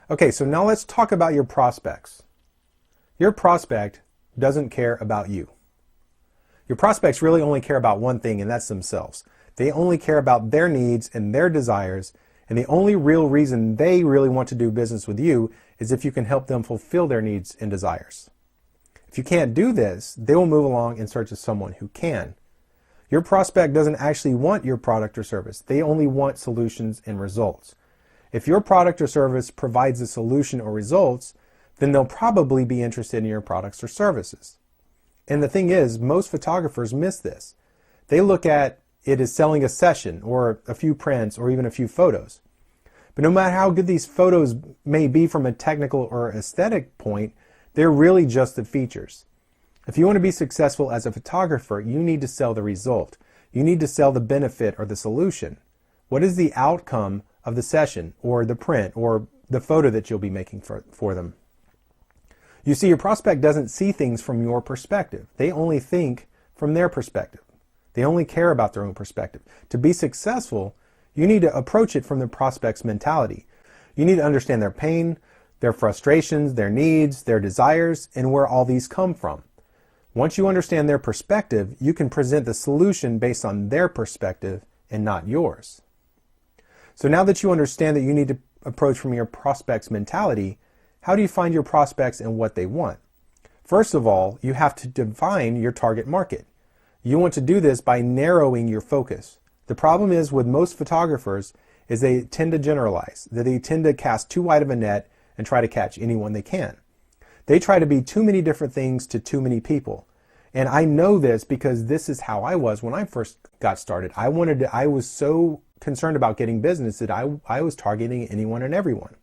Okay, so now let's talk about your prospects. Your prospect doesn't care about you. Your prospects really only care about one thing, and that's themselves. They only care about their needs and their desires, and the only real reason they really want to do business with you is if you can help them fulfill their needs and desires. If you can't do this, they will move along in search of someone who can. Your prospect doesn't actually want your product or service. They only want solutions and results. If your product or service provides a solution or results, then they'll probably be interested in your products or services. And the thing is, most photographers miss this. They look at it as selling a session or a few prints or even a few photos. But no matter how good these photos may be from a technical or aesthetic point, they're really just the features. If you want to be successful as a photographer, you need to sell the result. You need to sell the benefit or the solution. What is the outcome of the session or the print or the photo that you'll be making for them? You see, your prospect doesn't see things from your perspective. They only think from their perspective. They only care about their own perspective. To be successful, you need to approach it from the prospect's mentality. You need to understand their pain, their frustrations, their needs, their desires, and where all these come from. Once you understand their perspective, you can present the solution based on their perspective and not yours. So now that you understand that you need to approach from your prospect's mentality, how do you find your prospects and what they want? First of all, you have to define your target market. You want to do this by narrowing your focus. The problem is with most photographers is they tend to generalize, that they tend to cast too wide of a net and try to catch anyone they can. They try to be too many different things to too many people. And I know this because this is how I was when I first got started. I was so concerned about getting business that I was targeting anyone and everyone.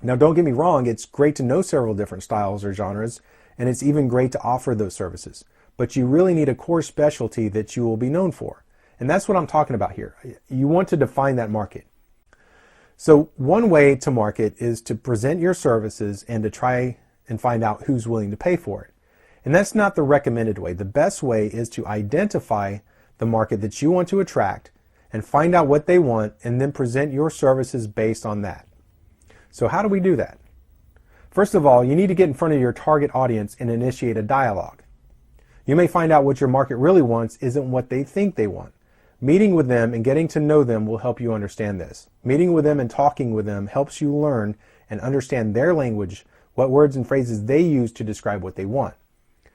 Now, don't get me wrong, it's great to know several different styles or genres, and it's even great to offer those services. But you really need a core specialty that you will be known for. And that's what I'm talking about here. You want to define that market. So one way to market is to present your services and to try and find out who's willing to pay for it. And that's not the recommended way. The best way is to identify the market that you want to attract and find out what they want and then present your services based on that. So how do we do that? First of all, you need to get in front of your target audience and initiate a dialogue. You may find out what your market really wants isn't what they think they want. Meeting with them and getting to know them will help you understand this. Meeting with them and talking with them helps you learn and understand their language, what words and phrases they use to describe what they want.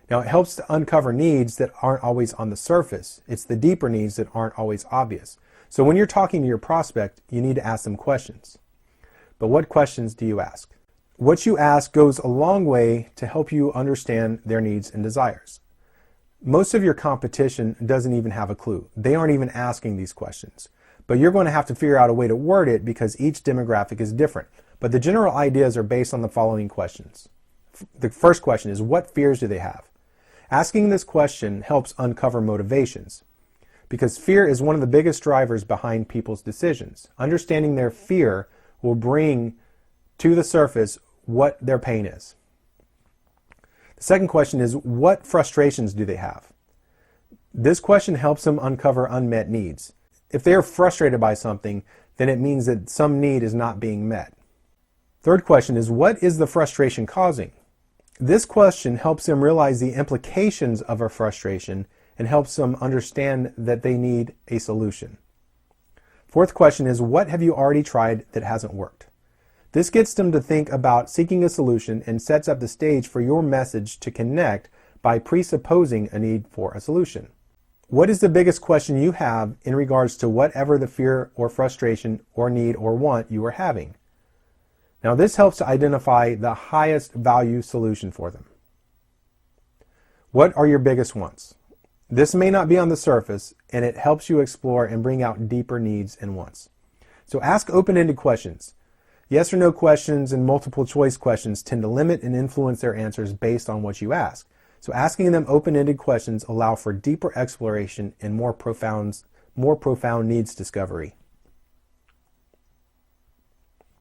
Now, it helps to uncover needs that aren't always on the surface. It's the deeper needs that aren't always obvious. So when you're talking to your prospect, you need to ask them questions. But what questions do you ask? What you ask goes a long way to help you understand their needs and desires. Most of your competition doesn't even have a clue. They aren't even asking these questions. But you're going to have to figure out a way to word it because each demographic is different. But the general ideas are based on the following questions. The first question is, what fears do they have? Asking this question helps uncover motivations because fear is one of the biggest drivers behind people's decisions. Understanding their fear will bring to the surface what their pain is. The second question is, what frustrations do they have? This question helps them uncover unmet needs. If they are frustrated by something, then it means that some need is not being met. Third question is, what is the frustration causing? This question helps them realize the implications of a frustration and helps them understand that they need a solution. Fourth question is, what have you already tried that hasn't worked? This gets them to think about seeking a solution and sets up the stage for your message to connect by presupposing a need for a solution. What is the biggest question you have in regards to whatever the fear or frustration or need or want you are having? Now, this helps to identify the highest value solution for them. What are your biggest wants? This may not be on the surface, and it helps you explore and bring out deeper needs and wants. So ask open-ended questions. Yes or no questions and multiple choice questions tend to limit and influence their answers based on what you ask. So asking them open-ended questions allow for deeper exploration and more profound needs discovery.